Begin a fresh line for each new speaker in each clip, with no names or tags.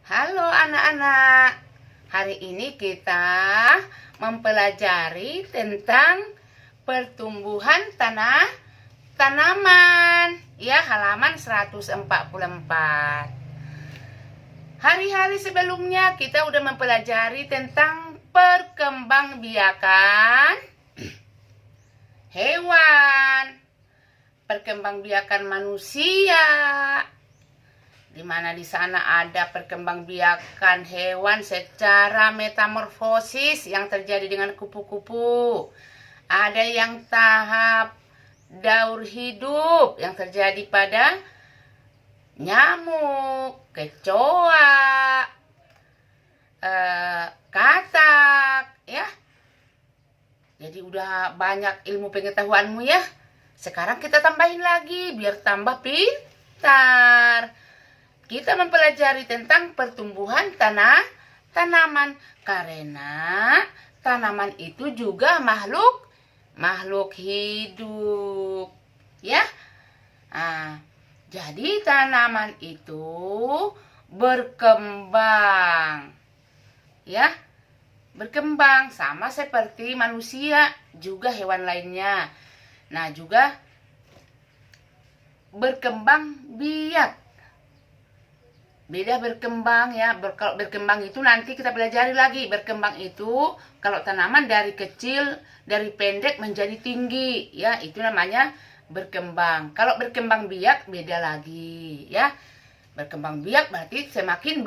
Halo anak-anak, hari ini kita mempelajari tentang pertumbuhan tanaman. Ya, halaman 144. Hari-hari sebelumnya kita udah mempelajari tentang perkembangbiakan hewan, perkembangbiakan manusia, di mana di sana ada perkembangbiakan hewan secara metamorfosis yang terjadi dengan kupu-kupu. Ada yang tahap daur hidup yang terjadi pada nyamuk, kecoa, katak, ya. Jadi udah banyak ilmu pengetahuanmu ya. Sekarang kita tambahin lagi biar tambah pintar. Kita mempelajari tentang pertumbuhan tanaman karena tanaman itu juga makhluk hidup, ya. Jadi tanaman itu berkembang, ya, berkembang sama seperti manusia juga hewan lainnya. Nah, juga berkembang biak. Beda berkembang ya. Kalau berkembang itu nanti kita pelajari lagi. Berkembang itu kalau tanaman dari kecil, dari pendek menjadi tinggi, ya, itu namanya berkembang. Kalau berkembang biak beda lagi, ya. Berkembang biak berarti semakin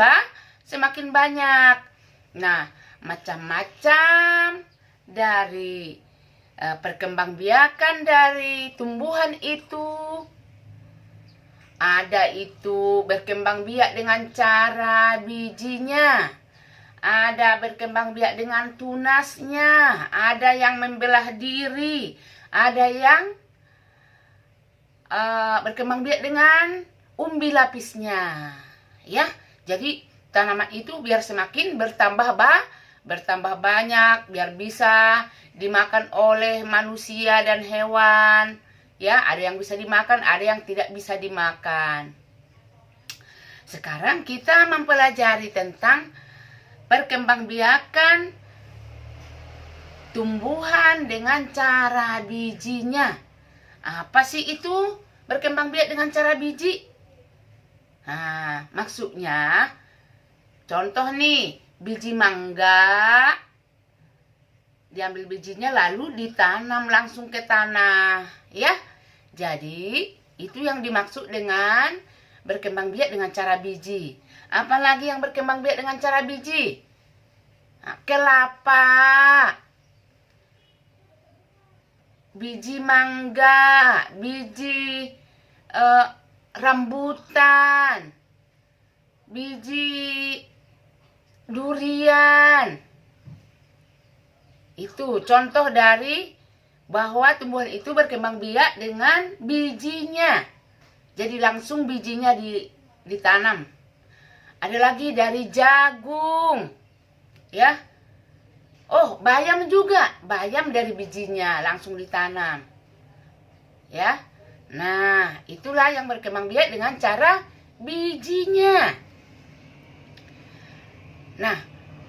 banyak. Nah, macam-macam dari perkembangbiakan dari tumbuhan itu. Ada itu berkembang biak dengan cara bijinya. Ada berkembang biak dengan tunasnya. Ada yang membelah diri. Ada yang berkembang biak dengan umbi lapisnya. Ya, jadi tanaman itu biar semakin bertambah banyak, biar bisa dimakan oleh manusia dan hewan. Ya, ada yang bisa dimakan, ada yang tidak bisa dimakan. Sekarang kita mempelajari tentang perkembangbiakan tumbuhan dengan cara bijinya. Apa sih itu berkembang biak dengan cara biji? Nah, maksudnya contoh nih, biji mangga diambil bijinya lalu ditanam langsung ke tanah, ya. Jadi itu yang dimaksud dengan berkembang biak dengan cara biji. Apalagi yang berkembang biak dengan cara biji? Nah, kelapa, biji mangga, biji rambutan, biji durian. Itu contoh dari bahwa tumbuhan itu berkembang biak dengan bijinya. Jadi langsung bijinya ditanam. Ada lagi dari jagung. Ya. Oh, bayam juga. Bayam dari bijinya langsung ditanam. Ya. Nah, itulah yang berkembang biak dengan cara bijinya. Nah,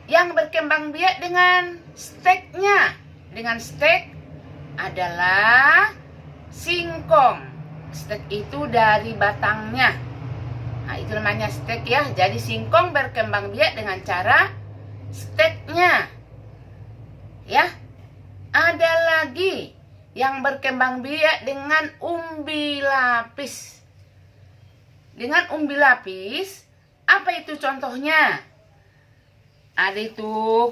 yang berkembang biak dengan steknya. Dengan stek adalah singkong. Stek itu dari batangnya. Nah, itu namanya stek ya. Jadi singkong berkembang biak dengan cara steknya. Ya. Ada lagi yang berkembang biak dengan umbi lapis. Dengan umbi lapis, apa itu contohnya? Ada itu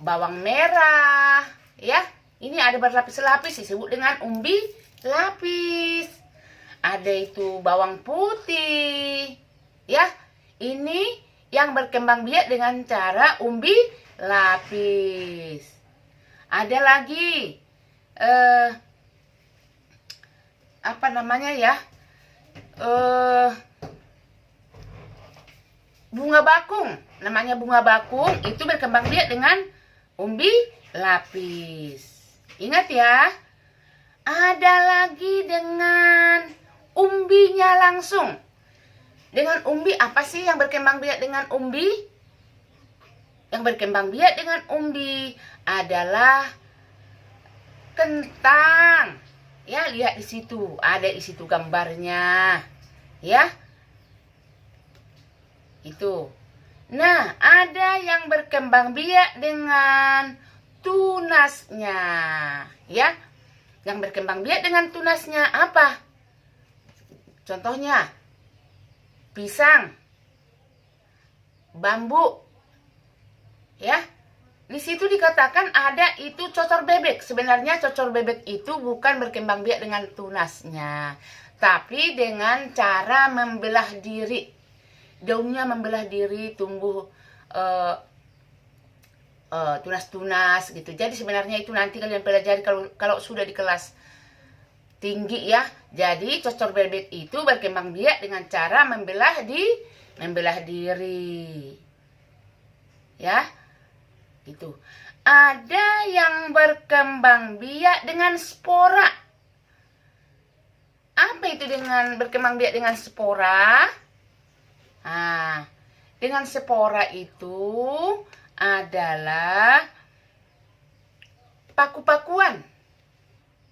bawang merah, ya. Ini ada berlapis-lapis disebut dengan umbi lapis. Ada itu bawang putih, ya. Ini yang berkembang biak dengan cara umbi lapis. Ada lagi apa namanya ya? Bunga bakung. Namanya bunga bakung itu berkembang biak dengan umbi lapis. Ingat ya. Ada lagi dengan umbinya langsung. Dengan umbi, apa sih yang berkembang biak dengan umbi? Yang berkembang biak dengan umbi adalah kentang. Ya, lihat di situ, ada di situ gambarnya. Ya. Itu. Nah, ada yang berkembang biak dengan tunasnya. Ya. Yang berkembang biak dengan tunasnya apa? Contohnya, pisang, bambu, ya. Di situ dikatakan ada itu cocor bebek. Sebenarnya cocor bebek itu bukan berkembang biak dengan tunasnya, tapi dengan cara membelah diri. Daunnya membelah diri, tumbuh tunas-tunas gitu. Jadi sebenarnya itu nanti kalian pelajari kalau sudah di kelas tinggi ya. Jadi cocor bebek itu berkembang biak dengan cara membelah diri. Ya. Itu. Ada yang berkembang biak dengan spora. Apa itu dengan berkembang biak dengan spora? Nah, dengan spora itu adalah paku-pakuan.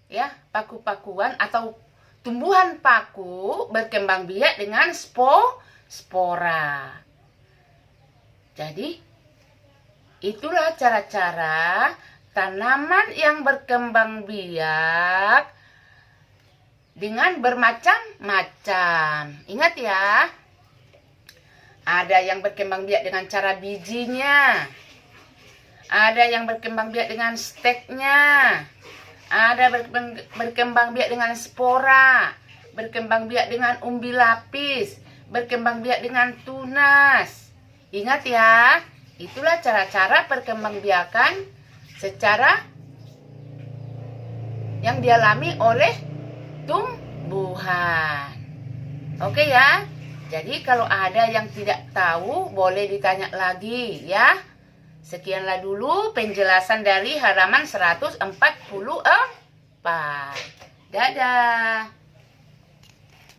Ya, paku-pakuan atau tumbuhan paku berkembang biak dengan spora. Jadi, itulah cara-cara tanaman yang berkembang biak dengan bermacam-macam. Ingat ya, ada yang berkembang biak dengan cara bijinya, ada yang berkembang biak dengan steknya, ada berkembang biak dengan spora, berkembang biak dengan umbi lapis, berkembang biak dengan tunas. Ingat ya, itulah cara-cara perkembangbiakan secara yang dialami oleh tumbuhan. Oke ya, jadi kalau ada yang tidak tahu boleh ditanya lagi ya. Sekianlah dulu penjelasan dari halaman 144. Dadah.